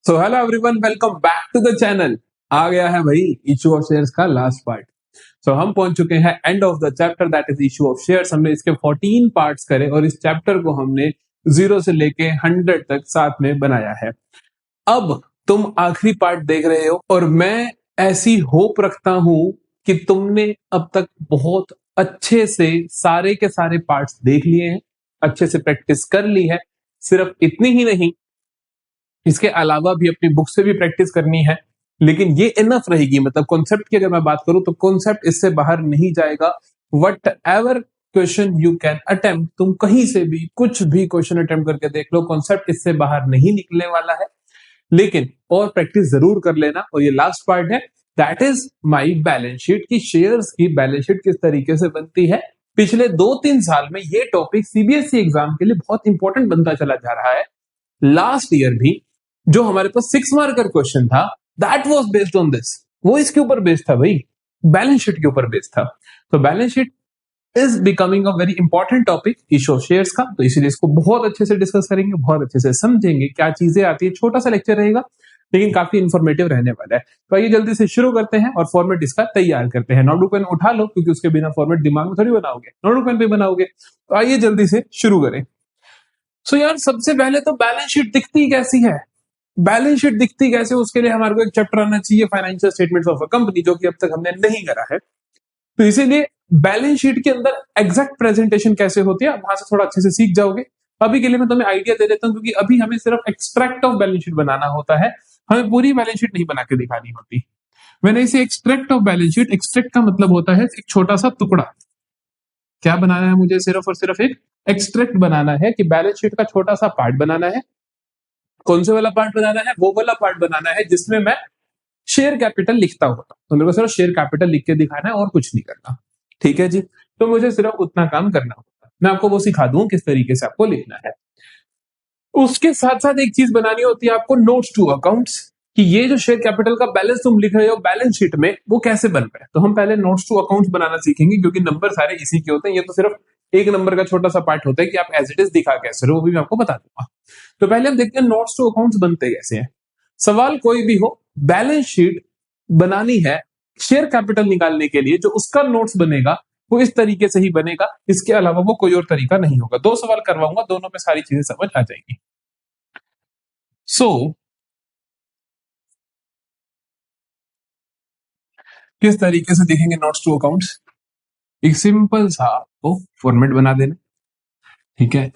So hello everyone, welcome back to the channel. आ गया है भाई इशू ऑफ शेयर्स का लास्ट पार्ट। सो हम पहुंच चुके हैं end of the chapter, that is issue of shares. हमने इसके 14 पार्ट्स करे और इस चैप्टर को हमने 0 से लेके 100 तक साथ में बनाया है। अब तुम आखिरी पार्ट देख रहे हो और मैं ऐसी होप रखता हूं कि तुमने अब तक बहुत अच्छे से सारे के सारे पार्ट्स देख लिए हैं, अच्छे से प्रैक्टिस कर ली है। सिर्फ इतनी ही नहीं, इसके अलावा भी अपनी बुक से भी प्रैक्टिस करनी है, लेकिन ये इनफ रहेगी। मतलब कॉन्सेप्ट की अगर मैं बात करूं तो कॉन्सेप्ट इससे बाहर नहीं जाएगा। What ever question you can attempt, तुम कहीं से भी कुछ भी क्वेश्चन अटेम्प्ट करके देख लो, कॉन्सेप्ट इससे बाहर नहीं निकलने वाला है। लेकिन और प्रैक्टिस जरूर कर लेना। और ये लास्ट पार्ट है, that is my balance sheet की शेयर्स की बैलेंस शीट किस तरीके से बनती है। पिछले 2-3 साल में ये टॉपिक सीबीएसई एग्जाम के लिए बहुत इंपॉर्टेंट बनता चला जा रहा है। लास्ट ईयर भी जो हमारे पास 6 मार्कर क्वेश्चन था, that was based on this. वो इसके ऊपर बेस्ड था भाई, बैलेंस शीट के ऊपर बेस्ड था। तो balance sheet is becoming a very important topic issue of shares का। तो इसीलिए इसको बहुत अच्छे से डिस्कस करेंगे, बहुत अच्छे से समझेंगे क्या चीजें आती है। छोटा सा लेक्चर रहेगा लेकिन काफी इंफॉर्मेटिव रहने वाला है। तो आइए जल्दी से शुरू करते हैं और फॉर्मेट इसका तैयार करते हैं। नोटबुक पेन उठा लो, क्योंकि उसके बिना फॉर्मेट दिमाग में थोड़ी बनाओगे, नोटबुक पेन पे बनाओगे। तो आइए जल्दी से शुरू करें। सो यार, सबसे पहले तो बैलेंस शीट दिखती कैसी है। बैलेंस शीट दिखती कैसे, उसके लिए हमारे को एक चैप्टर आना चाहिए, financial statements of a company, जो कि अब तक हमने नहीं करा है। तो इसीलिए बैलेंस शीट के अंदर एग्जैक्ट प्रेजेंटेशन कैसे होती है, वहां से थोड़ा अच्छे से सीख जाओगे। अभी के लिए मैं तुम्हें आइडिया दे देता हूं, क्योंकि अभी हमें सिर्फ एक्सट्रैक्ट ऑफ बैलेंस शीट बनाना होता है, हमें पूरी बैलेंस शीट नहीं बना के दिखानी होती। मैंने इसे extract of balance sheet, extract का मतलब होता है एक छोटा सा टुकड़ा। क्या बनाना है मुझे? सिर्फ और सिर्फ एक एक्सट्रैक्ट बनाना है, कि बैलेंस शीट का छोटा सा पार्ट बनाना है। कौन से वाला पार्ट बनाना है? वो वाला पार्ट बनाना है जिसमें मैं शेयर कैपिटल लिखता होता। तो मेरे को सिर्फ शेयर कैपिटल लिख के दिखाना है और कुछ नहीं करना। ठीक है जी, तो मुझे सिर्फ उतना काम करना होता है। मैं आपको वो सिखा दूं किस तरीके से आपको लिखना है। उसके साथ साथ एक चीज बनानी होती है आपको, नोट्स टू अकाउंट्स, कि ये जो शेयर कैपिटल का बैलेंस तुम लिख रहे हो बैलेंस शीट में, वो कैसे बन रहा है। तो हम पहले नोट्स टू अकाउंट्स बनाना सीखेंगे, क्योंकि नंबर सारे इसी के होते हैं। ये तो सिर्फ एक नंबर का छोटा सा पार्ट होता है कि आप एज इट इज दिखा कैसे रहे हो, वो भी मैं आपको बता दूंगा। तो पहले हम देखते हैं नोट्स टू अकाउंट्स बनते कैसे हैं। सवाल कोई भी हो, बैलेंस शीट बनानी है शेयर कैपिटल निकालने के लिए, जो उसका नोट्स बनेगा वो इस तरीके से ही बनेगा। इसके अलावा वो कोई और तरीका नहीं होगा। 2 सवाल करवाऊंगा, दोनों में सारी चीजें समझ आ जाएंगी। सो किस तरीके से देखेंगे नोट्स टू अकाउंट्स? एक सिंपल सा आपको फॉर्मेट बना देना, ठीक है।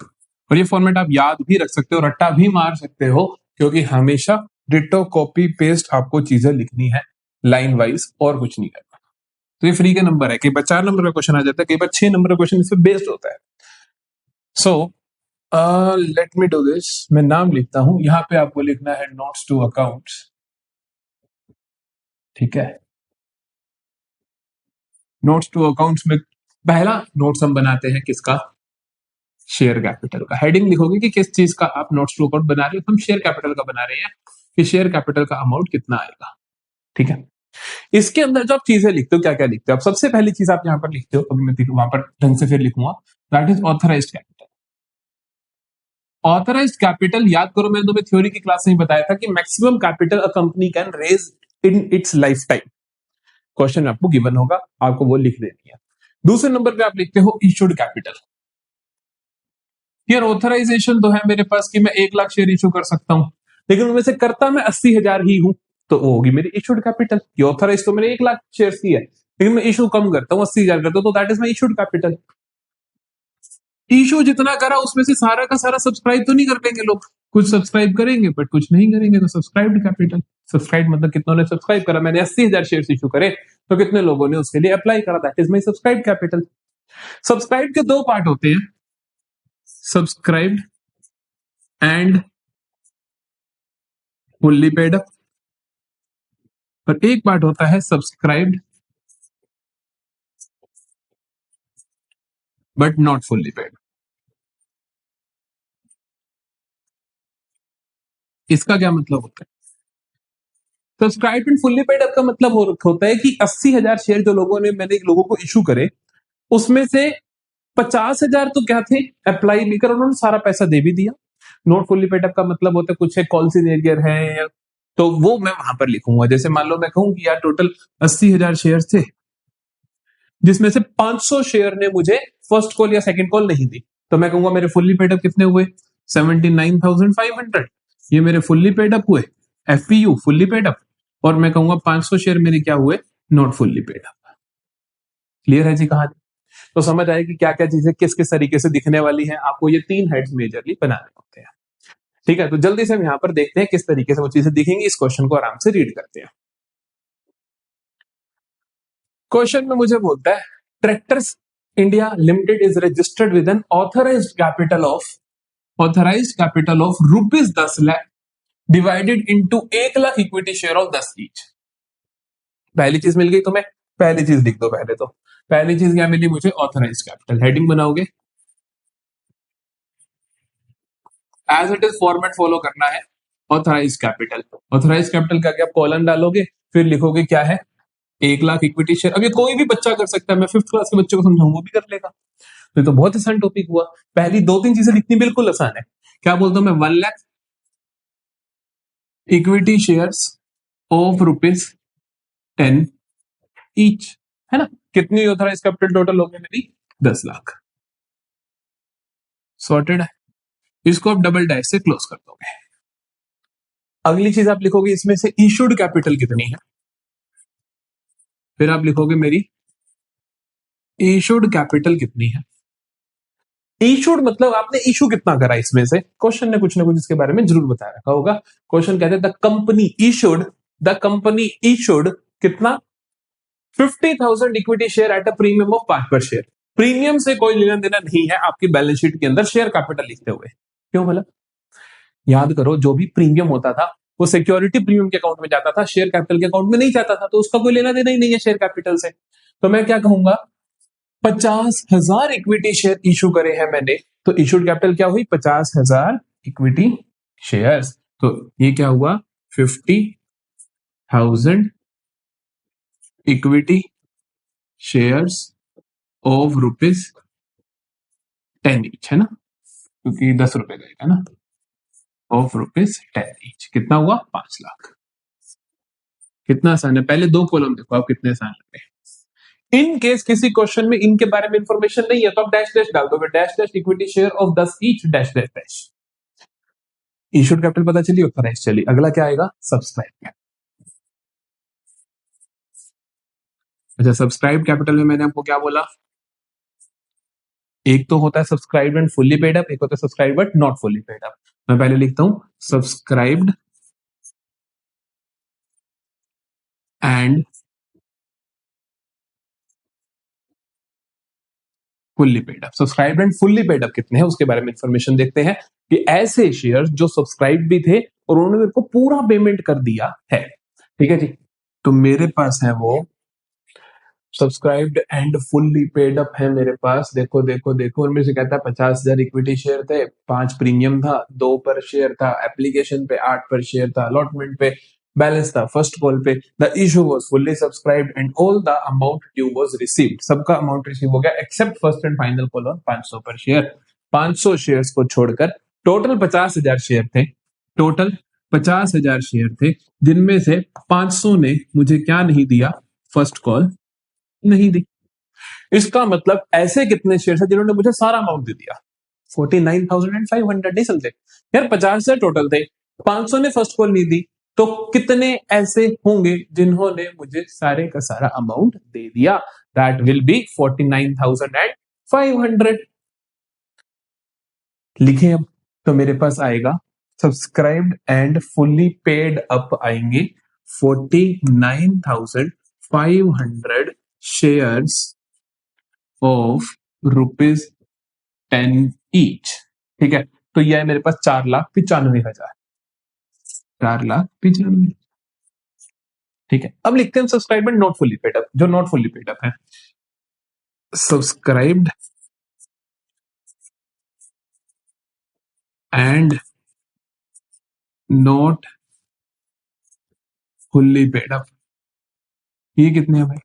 और ये फॉर्मेट आप याद भी रख सकते हो, रट्टा भी मार सकते हो, क्योंकि हमेशा डिटो कॉपी पेस्ट आपको चीजें लिखनी है लाइन वाइज, और कुछ नहीं करना। तो ये फ्री के नंबर है, कई बार 4 नंबर का क्वेश्चन आ जाता है, कई बार 6 नंबर का क्वेश्चन इस पे बेस्ड होता है। So let me do this. मैं नाम लिखता हूं, यहाँ पे आपको लिखना है नोट्स टू अकाउंट्स, ठीक है। नोट्स टू अकाउंट्स में पहला नोट्स हम बनाते हैं किसका? शेयर कैपिटल का। हेडिंग लिखोगे कि किस चीज का आप नोट्स टू अकाउंट बना रहे हो। हम शेयर कैपिटल का बना रहे हैं, कि शेयर कैपिटल का अमाउंट कितना आएगा, ठीक है। इसके अंदर जो आप चीजें लिखते हो, क्या क्या लिखते हो आप? सबसे पहली चीज आप यहाँ पर लिखते हो, अभी मैं वहां पर ढंग से फिर लिखूंगा, that is authorised capital. Authorised capital याद करो, मैंने तुम्हें थ्योरी की क्लास में बताया था कि maximum capital a company can raise in its lifetime. Question आपको गिवन होगा, आपको वो लिख देनी है। दूसरे नंबर पे आप लिखते हो इशूड कैपिटल। यार ऑथराइजेशन तो है मेरे पास कि मैं 1 लाख शेयर इशू कर सकता हूं, लेकिन उनमें से करता मैं 80,000 ही हूं, तो वो होगी मेरी इशूड कैपिटल। ये ऑथराइज तो मैंने 1 लाख शेयर की है, लेकिन मैं इशू कम करता हूं, 80,000 करता हूं, तो that is my issued capital. Issue जितना करा उसमें से सारा का सारा सब्सक्राइब तो नहीं कर लेंगे लोग, कुछ सब्सक्राइब करेंगे बट कुछ नहीं करेंगे, तो सब्सक्राइब्ड कैपिटल। सब्सक्राइब मतलब कितनों ने सब्सक्राइब करा। मैंने 80,000 शेयर इशू करे, तो कितने लोगों ने उसके लिए अप्लाई करा, that is my subscribe capital. Subscribe के 2 पार्ट होते हैं, subscribed and fully paid up, और एक पार्ट होता है subscribed but not fully paid. इसका क्या मतलब होता है? Subscribed and fully paid up का मतलब होता है कि 80,000 शेयर जो लोगों ने, मैंने लोगों को इशू करे, उसमें से 50,000 तो क्या थे, अप्लाई लेकर उन्होंने सारा पैसा दे भी दिया। नॉट फुल्ली पेड अप का मतलब होता है कुछ है कॉल सीनियर है, या तो वो मैं वहां पर लिखूंगा। जैसे मान लो मैं कहूं कि यार टोटल 80,000 शेयर थे, जिसमें से 500 शेयर ने मुझे फर्स्ट कॉल या सेकंड कॉल नहीं दी, तो मैं कहूंगा मेरे फुल्ली पेड अप कितने हुए, 79,500। ये मेरे फुल्ली पेड अप हुए, एफपीयू फुल्ली पेड अप, और मैं कहूंगा 500 शेयर मेरे क्या हुए, not fully paid up. Clear है जी कहानी? तो समझ आएगी क्या क्या चीजें किस किस तरीके से दिखने वाली है। आपको ये 3 हेड्स मेजरली बनाने होते हैं। ठीक है, तो जल्दी से हम यहाँ पर देखते हैं किस तरीके से वो चीजें दिखेंगी। इस क्वेश्चन को आराम से रीड करते हैं। क्वेश्चन में मुझे बोलता है tractors India limited is registered with N authorised capital of ₹10 lakh divided into 1 lakh equity share of 10 each. पहली चीज मिल गई तुम्हें, पहली चीज लिख दो पहले। तो पहली चीज क्या मिली मुझे, ऑथराइज्ड कैपिटल। हेडिंग बनाओगे, as it is format follow करना है, ऑथराइज कैपिटल। ऑथराइज कैपिटल का क्या, कॉलन डालोगे, फिर लिखोगे क्या है, 1 लाख इक्विटी शेयर। अब ये कोई भी बच्चा कर सकता है, मैं 5th क्लास के बच्चे को समझाऊं वो भी कर लेगा। तो ये तो बहुत आसान टॉपिक हुआ। पहली 2-3 चीजें लिखनी बिल्कुल आसान है। क्या बोलता हूं मैं, 1 lakh equity shares of ₹10 each, है ना। कितनी ऑथराइज कैपिटल टोटल हो गई मेरी, 10 लाख। सॉर्टेड है। इसको आप डबल डैश से क्लोज कर दोगे। अगली चीज आप लिखोगे इसमें से इशूड कैपिटल कितनी है, फिर आप लिखोगे मेरी इशूड कैपिटल कितनी है। इशूड मतलब आपने इशू कितना करा, इसमें से क्वेश्चन ने कुछ ना कुछ इसके बारे में जरूर बता रखा होगा। क्वेश्चन कहते हैं द कंपनी इशूड कितना, 50,000 equity share at a premium of 5 पर शेयर। प्रीमियम से कोई लेना देना नहीं है आपकी बैलेंस शीट के अंदर शेयर कैपिटल लिखते हुए। क्यों भला? याद करो, जो भी प्रीमियम होता था वो सिक्योरिटी प्रीमियम के अकाउंट में जाता था, शेयर कैपिटल के अकाउंट में नहीं जाता था, तो उसका कोई लेना देना ही नहीं है शेयर कैपिटल से। तो मैं क्या कहूंगा, 50,000 इक्विटी शेयर इशू करे हैं मैंने, तो इशूड कैपिटल क्या हुई, 50,000 इक्विटी शेयर्स। तो ये क्या हुआ, 50,000 इक्विटी शेयर्स ऑफ ₹10 ईच, है ना, क्योंकि 10 रुपए गएगा ना, ऑफ ₹10 ईच। कितना हुआ, 5 लाख। कितना आसान है, पहले 2 कॉलम देखो आप कितने आसान लगे। इन केस किसी क्वेश्चन में इनके बारे में इंफॉर्मेशन नहीं है तो आप डैश डैश डाल दोगे, dash dash equity share of 10 each dash dash dash. Issued capital पता चली, ऑथराइज चली। अगला क्या आएगा, सब्सक्राइब। अच्छा, सब्सक्राइब कैपिटल में मैंने आपको क्या बोला, एक तो होता है subscribed and fully paid up, एक होता है subscribe but not fully paid up. मैं पहले लिखता हूं subscribed and fully paid up. Subscribe and fully paid up कितने हैं उसके बारे में इंफॉर्मेशन देखते हैं कि ऐसे शेयर जो सब्सक्राइब भी थे और उन्होंने मेरे को पूरा पेमेंट कर दिया है। ठीक है जी, तो मेरे पास है वो subscribed and fully paid up है मेरे पास। देखो देखो देखो, उनमें से कहता है 50,000 इक्विटी शेयर थे, 5 प्रीमियम था, 2 पर शेयर था, एप्लीकेशन पे 8 पर शेयर था, अलॉटमेंट पे बैलेंस था, फर्स्ट कॉल पे the issue was fully subscribed and all the amount due was received. सबका अमाउंट रिसीव हो गया accept first and final call on 500 पर शेयर। 500 शेयर्स को छोड़कर टोटल 50,000 शेयर थे, टोटल 50,000 शेयर थे, जिनमें से 500 ने मुझे क्या नहीं दिया, फर्स्ट कॉल नहीं दी। इसका मतलब ऐसे कितने शेयर है जिन्होंने मुझे सारा अमाउंट दे दिया, 49,500। नहीं समझे यार, 50,000 टोटल थे, 500 ने फर्स्ट कॉल नहीं दी, तो कितने ऐसे होंगे जिन्होंने मुझे सारे का सारा अमाउंट दे दिया, दैट विल बी 49,500। लिखे अब, तो मेरे पास आएगा subscribed and fully paid up आएंगे 49,500 शेयर्स ऑफ ₹10 ईच। ठीक है, तो यह है मेरे पास 4,95,000, 4,95,000। ठीक है, अब लिखते हैं subscribe and not fully paid up. जो नॉट फुल्ली पेड अप है, subscribed and not fully paid up, ये कितने हैं भाई,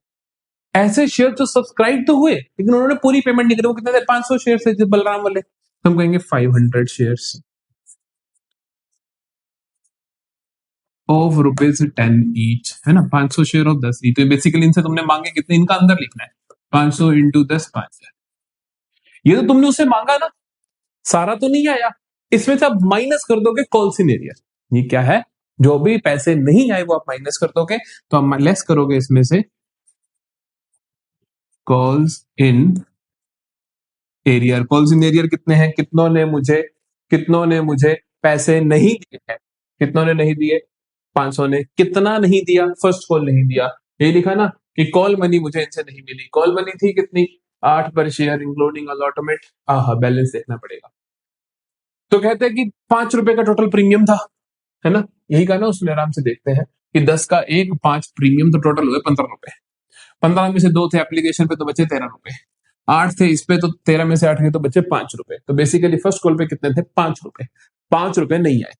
ऐसे शेयर जो सब्सक्राइब तो हुए लेकिन उन्होंने पूरी पेमेंट नहीं करी। वो कितने थे, 500 शेयर थे बलराम वाले, तो हम कहेंगे 500 शेयर्स। ऑफ ₹10 ईच, है ना, 500 शेयर ऑफ 10 ईच। तो बेसिकली इनसे तुमने मांगे कितने, इनका अंदर लिखना है 500 इंटू 10 5। ये तो तुमने उससे मांगा ना, सारा तो नहीं आया, इसमें से आप माइनस कर दोगे कॉल्स इन एरियर। ये क्या है, जो भी पैसे नहीं आए वो आप माइनस कर दोगे, तो आप लेस करोगे इसमें से calls in arrear. Calls in arrear कितने हैं, कितनों ने मुझे पैसे नहीं दिए हैं, कितनों ने नहीं दिए, 500 ने। कितना नहीं दिया, फर्स्ट कॉल नहीं दिया, ये लिखा ना कि कॉल मनी मुझे इनसे नहीं मिली। कॉल मनी थी कितनी, 8 पर शेयर इंक्लूडिंग अलॉटमेंट। बैलेंस देखना पड़ेगा। तो कहते हैं कि 5 रुपए का टोटल प्रीमियम था, है ना, यही कहा ना उसने। आराम से देखते हैं कि 10 का 1 5 प्रीमियम, तो टोटल हुए 15 रुपए। 15 में से 2 थे एप्लीकेशन पे, तो बचे 13 रुपए। 8 थे इस पे, तो 13 में से 8 गए तो बचे 5 रुपए। तो बेसिकली फर्स्ट कॉल पे कितने थे, 5 रुपए। 5 रुपए नहीं आए।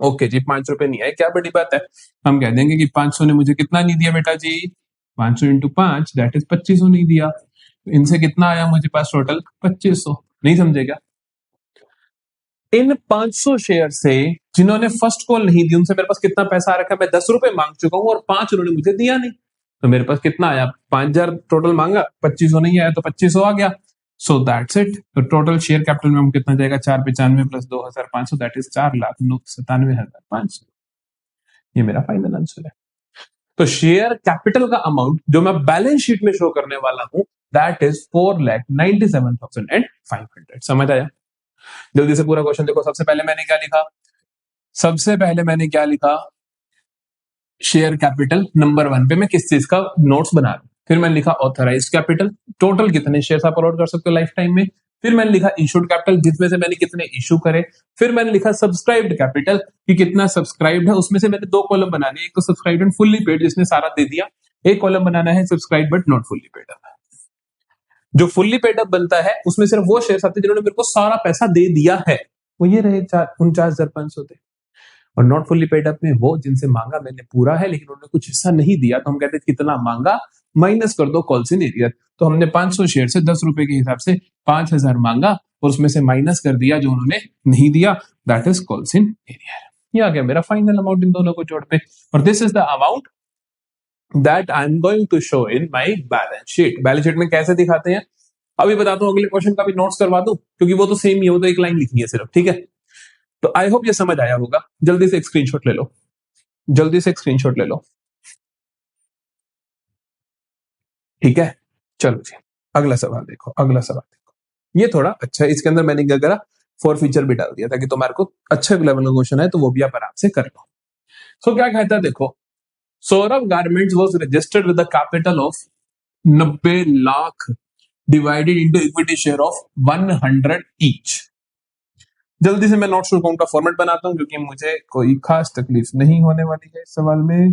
ओके जी, 5 रुपए नहीं आए, क्या बड़ी बात है। हम कह देंगे कि 500 ने मुझे कितना नहीं दिया बेटा जी, 500 इंटू 5 दैट इज 2500 नहीं दिया। तो इनसे कितना आया मुझे पास टोटल, 2500। नहीं समझे क्या। इन 500 शेयर से जिन्होंने फर्स्ट कॉल नहीं दी, उनसे मेरे पास कितना पैसा आ रखा है, मैं 10 रुपए मांग चुका हूं और 5 उन्होंने मुझे दिया नहीं। तो मेरे पास कितना आया, 5000 टोटल मांगा, 2500 नहीं आया, तो 2500 आ गया। So that's it. तो टोटल शेयर कैपिटल में हम कितना जाएगा, 495 प्लस 2500 दैट इज 4,97,500। ये मेरा फाइनल आंसर है। तो शेयर कैपिटल का अमाउंट जो मैं बैलेंस शीट में शो करने वाला हूं दैट इज 4,97,500। समझ आया। जल्दी से पूरा क्वेश्चन देखो। सबसे पहले मैंने क्या लिखा, शेयर कैपिटल नंबर 1 पे मैं किस चीज का नोट्स बना रहा हूं। फिर मैंने लिखा ऑथराइज्ड कैपिटल, टोटल कितने शेयर आप अलॉट कर सकते हो लाइफ टाइम में। फिर मैंने लिखा इशूड कैपिटल, जिसमें से मैंने कितने इशू करे। फिर मैंने लिखा सब्सक्राइब्ड कैपिटल, कि कितना सब्सक्राइब्ड है। उसमें से मैंने 2 कॉलम बनाने, एक तो सब्सक्राइब्ड एंड फुल्ली पेड जिसने सारा दे दिया, एक कॉलम बनाना है subscribe but not fully paid up. जो फुल्ली पेड अप बनता है उसमें सिर्फ वो शेयर आते हैं जिन्होंने मेरे को सारा पैसा दे दिया है, वो ये रहे 49,500 थे। और नॉट फुल्ली पेड अप में वो जिनसे मांगा मैंने पूरा है लेकिन उन्होंने कुछ हिस्सा नहीं दिया, तो हम कहते हैं कितना मांगा माइनस कर दो कॉल्स इन एरियर। तो हमने 500 शेयर से 10 रुपए के हिसाब से 5000 मांगा और उसमें से माइनस कर दिया जो उन्होंने नहीं दिया, that is calls in arrear. ये आ गया मेरा फाइनल अमाउंट इन दोनों को जोड़ पे। और this is the amount that I am going to show in my balance sheet. Balance sheet में कैसे दिखाते हैं अभी बताता हूँ, अगले क्वेश्चन का भी नोट्स करवा दूं क्योंकि वो तो सेम ही है, वो तो एक लाइन लिखनी है सिर्फ, ठीक है। तो आई होप ये समझ आया होगा। जल्दी से एक स्क्रीनशॉट ले लो, जल्दी से एक स्क्रीनशॉट ले लो, ठीक है। चलो जी, अगला सवाल देखो, अगला सवाल देखो। ये थोड़ा अच्छा है, इसके अंदर मैंने क्या करा, फॉर फीचर भी डाल दिया ताकि तुम्हारे को अच्छे लेवल का क्वेश्चन है तो वो भी आप आराम से कर लो। सो क्या कहता है देखो, Saurabh garments was registered with the capital of 90 lakh divided into equity share of 100 each. जल्दी से मैं नोट्स टू अकाउंट का फॉर्मेट बनाता हूं क्योंकि मुझे कोई खास तकलीफ नहीं होने वाली है इस सवाल में।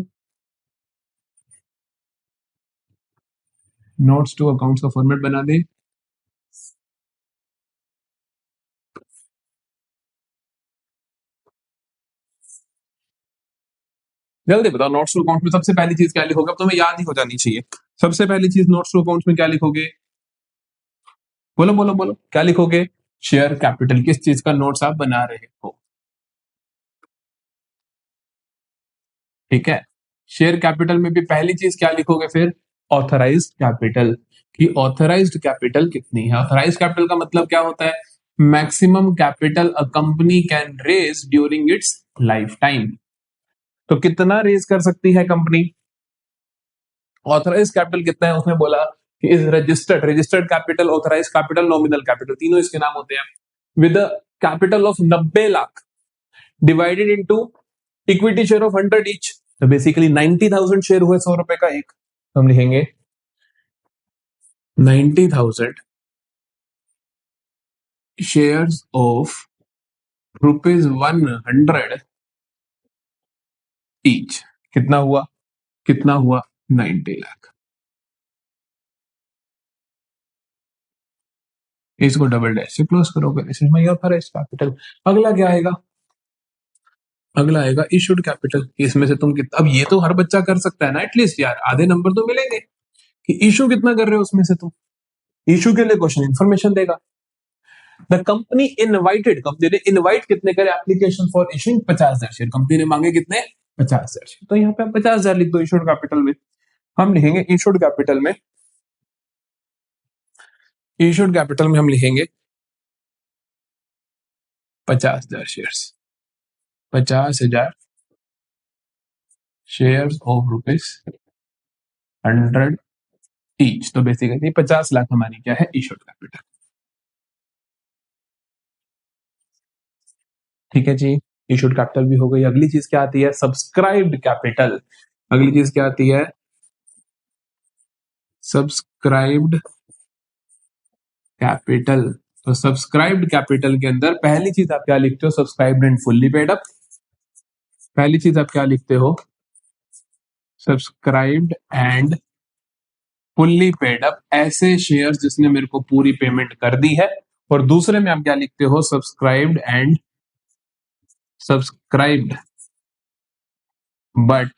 नोट्स टू अकाउंट्स का फॉर्मेट बना दे। जल्दी बताओ, नोट्स टू अकाउंट में सबसे पहली चीज क्या लिखोगे, अब तुम्हें याद ही हो जानी चाहिए। सबसे पहली चीज नोट्स टू अकाउंट में क्या लिखोगे, बोलो बोलो बोलो, क्या लिखोगे, शेयर कैपिटल। किस चीज का नोट्स आप बना रहे हो, ठीक है। शेयर कैपिटल में भी पहली चीज क्या लिखोगे फिर, ऑथराइज्ड कैपिटल, कि ऑथराइज्ड कैपिटल कितनी है। ऑथराइज्ड कैपिटल का मतलब क्या होता है, maximum capital a company can raise during its lifetime. तो कितना रेज कर सकती है कंपनी, ऑथराइज कैपिटल कितना है उसने बोला कि is registered, registered capital, authorise capital, nominal capital, तीनों इसके नाम होते हैं। With capital of 90 lakh divided into equity share of 100 each. तो बेसिकली 90,000 शेयर हुए 100 रुपए का एक, तो हम लिखेंगे 90,000 शेयर्स ऑफ ₹100 ईच। कितना हुआ, कितना हुआ, 90 लाख। इसको डबल डैश से क्लोज करोगे, this is my authorised capital. अगला क्या आएगा, अगला आएगा इशूड कैपिटल। इसमें से तुम कितना, अब ये तो हर बच्चा कर सकता है ना एटलीस्ट यार, आधे नंबर तो मिलेंगे कि इशू कितना कर रहे हो उसमें से तुम। इशू के लिए क्वेश्चन इंफॉर्मेशन देगा, द कंपनी इनवाइटेड, कंपनी ने इनवाइट कितने करे application for issuing 50,000 share, company ने मांगे कितने 50,000 शेयर। तो यहाँ पे आप 50,000 लिख दो इशूड कैपिटल में। हम लिखेंगे इशूड कैपिटल में, इशूड कैपिटल में हम लिखेंगे 50,000 शेयर्स, 50,000 शेयर्स ऑफ ₹100 ईच। तो बेसिकली 50 लाख हमारी क्या है इशूड कैपिटल। ठीक है जी, इशूड कैपिटल भी हो गई। अगली चीज क्या आती है सब्सक्राइब्ड कैपिटल। अगली चीज क्या आती है सब्सक्राइब्ड कैपिटल। तो सब्सक्राइब्ड कैपिटल के अंदर पहली चीज आप क्या लिखते हो subscribed and fully paid up. पहली चीज आप क्या लिखते हो subscribed and fully paid up, ऐसे शेयर्स जिसने मेरे को पूरी पेमेंट कर दी है। और दूसरे में आप क्या लिखते हो subscribed and subscribed but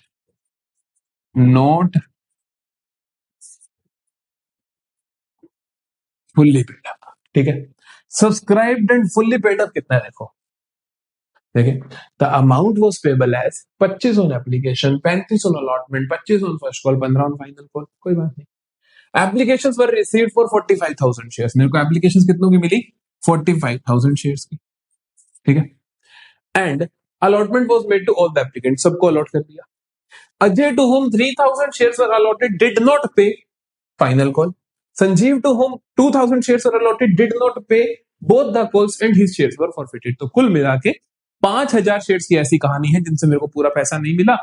not fully paid up. ठीक है, subscribed and fully paid up कितना है देखो, देखिए the amount was payable as 25 on application, 35 on allotment, 25 on first call, 15 on final call. कोई बात नहीं। Applications were received for 45,000 shares, मेरे को एप्लीकेशंस कितनों की मिली 45,000 शेयर्स की। ठीक है, and allotment was made to all the applicant, सबको अलॉट कर दिया। Ajay to whom 3,000 shares were allotted did not pay final call. Sanjeev to whom 2,000 shares were allotted did not pay both the calls and his shares were forfeited. तो कुल मिला के 5,000 shares की ऐसी कहानी है जिनसे मेरे को पूरा पैसा नहीं मिला।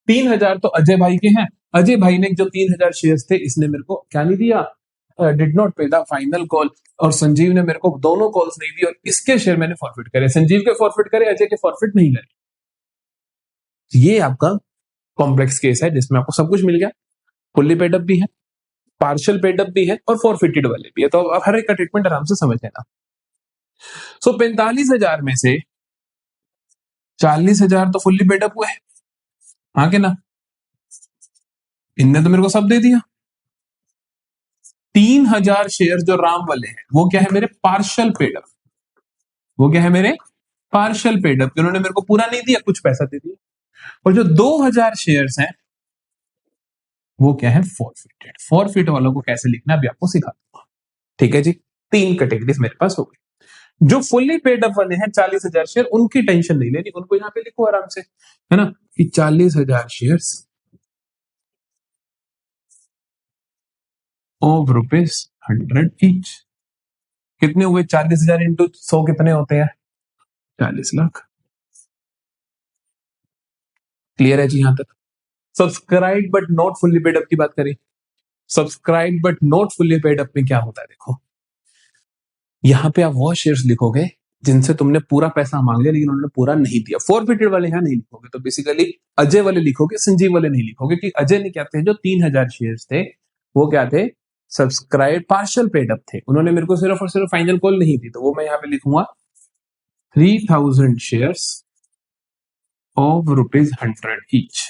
3,000 तो अजय भाई के हैं, अजय भाई ने जो 3,000 शेयर्स थे इसने मेरे को क्या नहीं दिया डिड नॉट पे द फाइनल कॉल, और संजीव ने मेरे को दोनों कॉल्स नहीं दी और इसके शेयर मैंने फॉरफिट करे। संजीव के फॉरफिट करे, अजय के फॉरफिट नहीं करे। ये आपका कॉम्प्लेक्स केस है जिसमें आपको सब कुछ मिल गया, फुल्ली पेड अप भी है, पार्शियल पेड अप भी है और फॉरफिटेड वाले भी है। तो आप हर एक का ट्रीटमेंट आराम से समझ लेना। सो 45,000 में से 40,000 तो फुल्ली पेड अप हुए, हाँ के ना, इनने तो मेरे को सब दे दिया। 3,000 शेयर जो राम वाले हैं वो क्या है मेरे पार्शियल पेड अप, वो क्या है मेरे पार्शियल पेड अप, उन्होंने मेरे को पूरा नहीं दिया, कुछ पैसा दे दिया। और जो 2,000 शेयर्स हैं वो क्या है फॉरफिटेड। फॉरफिट वालों को कैसे लिखना अभी आपको सिखा दूंगा। ठीक है जी, 3 कैटेगरीज मेरे पास हो गई। जो फुल्ली पेड अप वाले हैं 40,000 शेयर, उनकी टेंशन नहीं लेनी, उनको यहाँ पे लिखो आराम से, है ना, कि 40,000 शेयर्स ऑफ ₹100 ईच। कितने हुए 40,000 इंटू 100 कितने होते हैं 40 लाख। क्लियर है जी यहां तक। Subscribe but not fully paid up की बात करें, subscribe but not fully paid up में क्या होता है देखो, यहां पे आप वो शेयर्स लिखोगे जिनसे तुमने पूरा पैसा मांग लिया लेकिन उन्होंने पूरा नहीं दिया। फॉरफिटेड वाले यहां नहीं लिखोगे, तो बेसिकली अजय वाले लिखोगे, संजीव वाले नहीं लिखोगे। कि अजय ने क्या थे जो 3,000 शेयर्स थे वो क्या थे सब्सक्राइब पार्शियल पेड अप थे, उन्होंने मेरे को सिर्फ और सिर्फ फाइनल कॉल नहीं दी, तो वो मैं यहाँ पे लिखूंगा 3,000 शेयर्स ऑफ ₹100 ईच।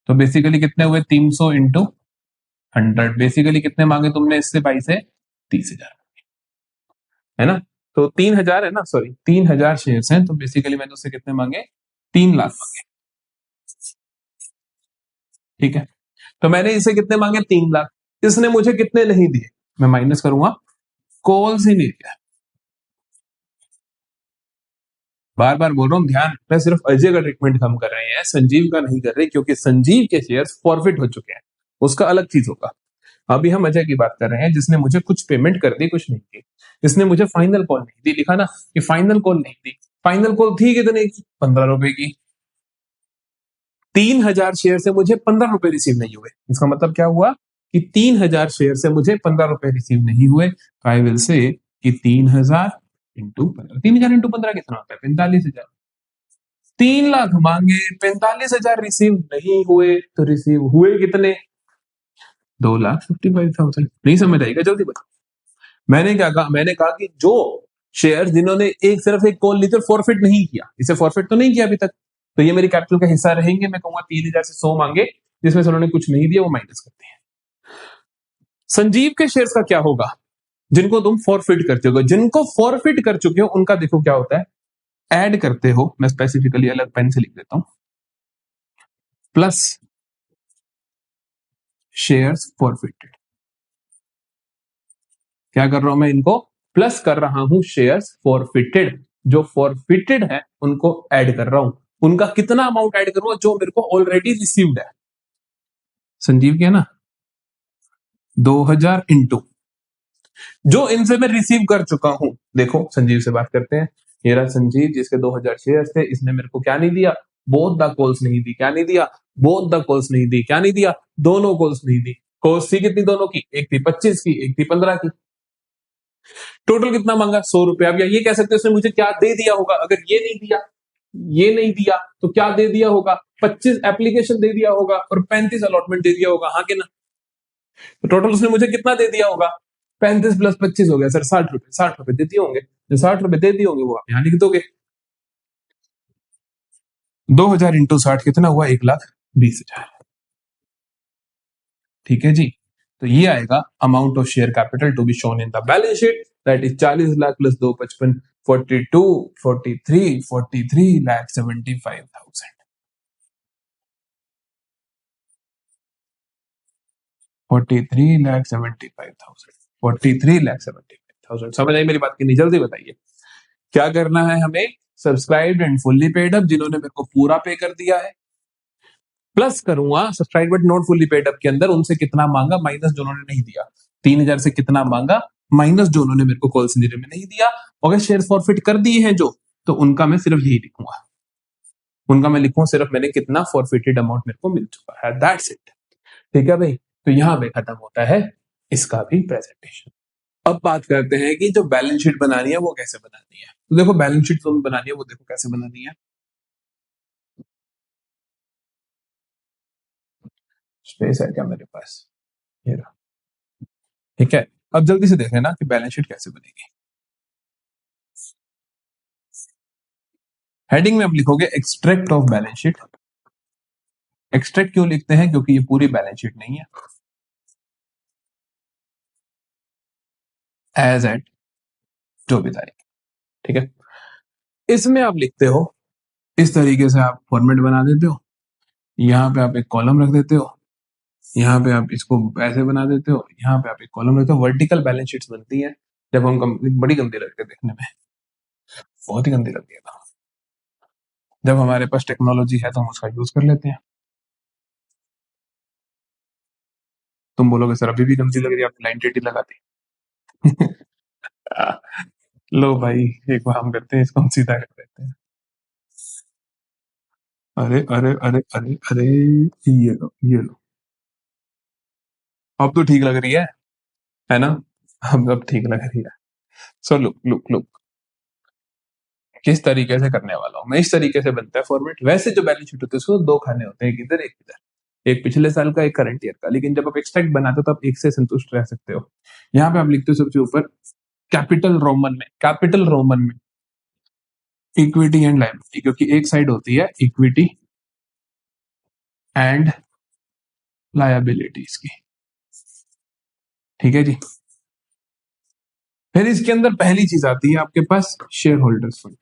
तो बेसिकली कितने हुए 300 इंटू 100, बेसिकली कितने मांगे तुमने इससे भाई से 30,000, है ना। तो 3,000 है ना, सॉरी 3,000 शेयर्स हैं, तो बेसिकली मैंने उससे कितने मांगे 3 लाख मांगे। ठीक है, तो मैंने इसे कितने मांगे 3 लाख, इसने मुझे कितने नहीं दिए, मैं माइनस करूंगा, कॉल्स ही नहीं दिया। बार बार बोल रहा हूं ध्यान रखना, सिर्फ अजय का ट्रीटमेंट हम कर रहे हैं, संजीव का नहीं कर रहे, क्योंकि संजीव के शेयर्स फॉरफिट हो चुके हैं, उसका अलग चीज होगा। अभी हम अजय की बात कर रहे हैं जिसने मुझे कुछ पेमेंट कर दी, कुछ नहीं की, इसने मुझे फाइनल कॉल नहीं दी, लिखा ना कि फाइनल कॉल नहीं दी। फाइनल कॉल थी कितने की 15 रुपए की, 3,000 शेयर से मुझे 15 रुपए रिसीव नहीं हुए। इसका मतलब क्या हुआ कि 3,000 शेयर से मुझे 15 रुपए रिसीव नहीं हुए। तो आई विल से कि 3,000 इंटू 15, 3,000 इंटू 15 कितना होता है 45,000। 3 लाख मांगे, 45,000 रिसीव नहीं हुए, तो रिसीव हुए कितने 2,55,000। नहीं समझ आएगा जल्दी बताओ। मैंने क्या कहा, मैंने कहा कि जो शेयर जिन्होंने एक सिर्फ एक कॉल ली थी फॉरफिट नहीं किया, इसे फॉरफिट तो नहीं किया अभी तक, तो ये मेरी कैपिटल का हिस्सा रहेंगे। मैं कहूंगा 3,000 से 100 मांगे, जिसमें से उन्होंने कुछ नहीं दिया, वो माइनस करते हैं। संजीव के शेयर्स का क्या होगा, जिनको तुम फॉरफिट कर चुके हो। जिनको फॉरफिट कर चुके हो उनका देखो क्या होता है, ऐड करते हो, मैं स्पेसिफिकली अलग पेन से लिख देता हूं, प्लस शेयर्स फॉरफिटेड। क्या कर रहा हूं मैं, इनको प्लस कर रहा हूं शेयर्स फॉरफिटेड। जो फॉरफिटेड है उनको ऐड कर रहा हूं। उनका कितना अमाउंट ऐड करूंगा, जो मेरे को ऑलरेडी रिसीव्ड है। संजीव क्या ना 2000 इंटू जो इनसे मैं रिसीव कर चुका हूं। देखो संजीव से बात करते हैं। ये रहा संजीव जिसके 2000 शेयर्स थे। इसने मेरे को क्या नहीं दिया, बोथ द कॉल्स नहीं दी। क्या नहीं दिया, बोथ द कॉल्स नहीं दी। क्या नहीं दिया, दोनों कॉल्स नहीं दी। कॉल्स थी कितनी दोनों की, एक थी 25 की, एक थी 15 की। टोटल कितना मांगा, 100 रुपए। अब ये कह सकते हो उसने मुझे क्या दे दिया होगा। अगर ये नहीं दिया, ये नहीं दिया, तो क्या दे दिया होगा, 25 एप्लीकेशन दे दिया होगा और 35 अलॉटमेंट दे दिया होगा। हाँ कि ना। तो टोटल उसने मुझे कितना दे दिया होगा, 35 प्लस 25 हो गया सर 60 रुपए। 60 रुपए दे दिए होंगे। जो 60 रुपए दे दिए होंगे वो आप यहाँ लिख दोगे। 2000 इंटू 60 कितना हुआ, 1,20,000। ठीक है जी। तो ये आएगा amount of share capital to be shown in the balance sheet, that is 40 lakh plus 255 42 43 43 lakh 75,000। 43 lakh 75,000, 43 lakh 75,000। समझ आई मेरी बात की नहीं, जल्दी बताइए क्या करना है हमें। Subscribed and fully paid up, जिन्होंने मेरे को पूरा पे कर दिया है, प्लस करूंगा subscribe but not fully paid up के अंदर उनसे कितना मांगा माइनस जो उन्होंने नहीं दिया। 3,000 से कितना मांगा माइनस जो उन्होंने मेरे को कॉल सेंटर में नहीं दिया। अगर शेयर फॉरफिट कर दिए हैं जो, तो उनका मैं सिर्फ यही लिखूंगा। उनका मैं लिखूं सिर्फ मैंने कितना फॉरफिटेड अमाउंट मेरे को मिल चुका है, दैट्स इट। ठीक है भाई। तो यहां पे खत्म होता है इसका भी प्रेजेंटेशन। अब बात करते हैं कि जो बैलेंस शीट बनानी है वो कैसे बनानी है। तो देखो बैलेंस शीट जो बनानी है वो देखो कैसे बनानी है। स्पेस है क्या मेरे पास, ये रहा। ठीक है। अब जल्दी से देख लेना कि बैलेंस शीट कैसे बनेगी। हेडिंग में आप लिखोगे extract of balance sheet. Extract क्यों लिखते हैं, क्योंकि ये पूरी बैलेंस शीट नहीं है। एज एट जो भी तारीख। ठीक है। इसमें आप लिखते हो इस तरीके से, आप फॉर्मेट बना देते हो। यहाँ पे आप एक कॉलम रख देते हो, यहाँ पे आप इसको ऐसे बना देते हो, यहाँ पे आप एक कॉलम रखते हो। वर्टिकल बैलेंस शीट्स बनती है जब हम बड़ी गंदी लगती है देखने में, बहुत ही गंदी लगती है। जब हमारे पास टेक्नोलॉजी है तो हम उसका यूज कर लेते हैं। तुम बोलोगे सर अभी भी गंदी लग रही है, आप लाइन टेढ़ी लगाते। लो भाई एक बार हम करते हैं, इसको हम सीधा कर देते हैं। अरे अरे अरे अरे अरे, ये लो ये लो, अब तो ठीक लग रही है ना। अब ठीक लग रही है। सो लुक लुक लुक, किस तरीके से करने वाला हूं मैं। इस तरीके से बनता है फॉर्मेट। वैसे जो बैलेंस शीट होती है उसको 2 खाने होते हैं, एक इधर एक इधर, एक पिछले साल का एक करंट ईयर का। लेकिन जब आप एक्सट्रैक्ट बनाते हो तो आप एक से संतुष्ट रह सकते हो। यहाँ पे आप लिखते हो सबसे ऊपर कैपिटल रोमन में इक्विटी एंड लायबिलिटी, क्योंकि एक साइड होती है इक्विटी एंड लायबिलिटीज की। ठीक है जी। फिर इसके अंदर पहली चीज आती है आपके पास शेयर होल्डर्स फंड।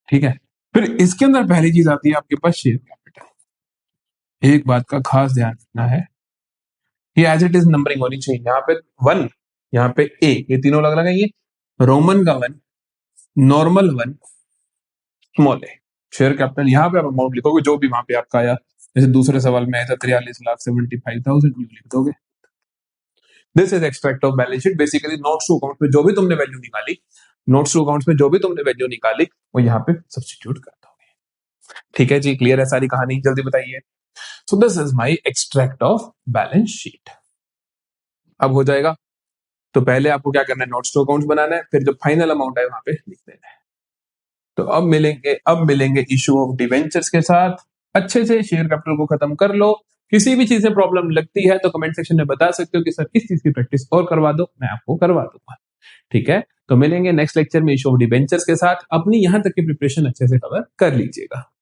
ठीक है। फिर इसके अंदर पहली चीज आती है आपके पास शेयर कैपिटल। एक बात का खास ध्यान रखना है कि एज इट इज नंबरिंग होनी चाहिए। यहाँ पे 1, यहाँ पे ए, ये तीनों अलग अलग है। ये रोमन का 1, नॉर्मल 1, स्मॉल ए। शेयर कैपिटल यहाँ पे आप अमाउंट लिखोगे जो भी वहां पे आपका आया। जैसे दूसरे सवाल में आया था 43,75,000, यू लिख दोगे। This is extract of balance sheet. Basically notes to account में जो भी तुमने वैल्यू निकाली, नोट्स टू अकाउंट्स में जो भी तुमने वैल्यू निकाली वो यहाँ पे सब्स्टिट्यूट कर दोगे। ठीक है जी, क्लियर है सारी कहानी, जल्दी बताइए। So this is my extract of balance sheet. अब हो जाएगा। तो पहले आपको क्या करना है, नोट्स टू अकाउंट्स बनाना है, फिर जो फाइनल अमाउंट है वहां पे लिख देना है। तो अब मिलेंगे इशू ऑफ डिवेंचर्स के साथ। अच्छे से शेयर कैपिटल को खत्म कर लो। किसी भी चीज से प्रॉब्लम लगती है तो कमेंट सेक्शन में बता सकते हो कि सर किस चीज की प्रैक्टिस और करवा दो, मैं आपको करवा दूंगा। ठीक है। तो मिलेंगे नेक्स्ट लेक्चर में इशू ऑफ डिवेंचर्स के साथ। अपनी यहां तक की प्रिपरेशन अच्छे से कवर कर लीजिएगा।